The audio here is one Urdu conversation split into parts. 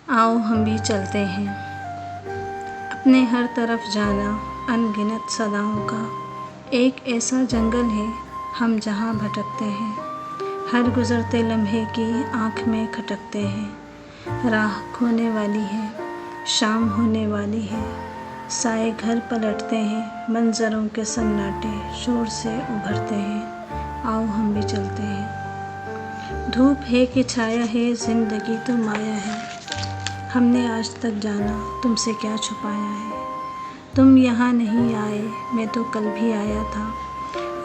آؤ ہم بھی چلتے ہیں، اپنے ہر طرف جانا ان گنت صداؤں کا ایک ایسا جنگل ہے ہم جہاں بھٹکتے ہیں، ہر گزرتے لمحے کی آنکھ میں کھٹکتے ہیں، راہ کھونے والی ہے، شام ہونے والی ہے، سائے گھر پلٹتے ہیں، منظروں کے سناٹے شور سے ابھرتے ہیں، آؤ ہم بھی چلتے ہیں۔ دھوپ ہے کہ چھایا ہے، زندگی تو مایا ہے، ہم نے آج تک جانا تم سے کیا چھپایا ہے، تم یہاں نہیں آئے میں تو کل بھی آیا تھا،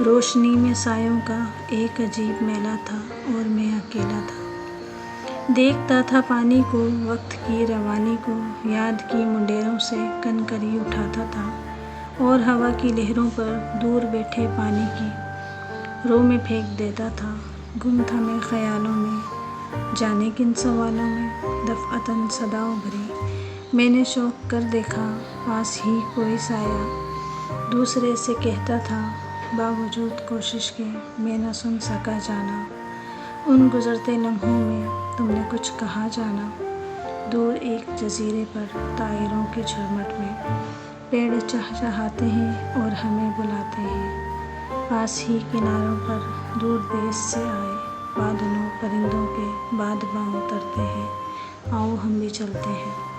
روشنی میں سایوں کا ایک عجیب میلہ تھا اور میں اکیلا تھا، دیکھتا تھا پانی کو، وقت کی روانی کو، یاد کی منڈیروں سے کنکری اٹھاتا تھا اور ہوا کی لہروں پر دور بیٹھے پانی کی رو میں پھینک دیتا تھا، گم تھا میں خیالوں میں، جانے کن سوالوں میں، دفعتاً صداؤں بھری، میں نے شوق کر دیکھا پاس ہی کوئی سایہ، دوسرے سے کہتا تھا باوجود کوشش کے میں نہ سن سکا جانا، ان گزرتے لمحوں میں تم نے کچھ کہا جانا، دور ایک جزیرے پر طائروں کے جھرمٹ میں، پیڑ چہچہاتے ہیں اور ہمیں بلاتے ہیں، پاس ہی کناروں پر دور دیس سے آئے بادلوں پرندوں کے بادباں اترتے ہیں، آؤ ہم بھی چلتے ہیں۔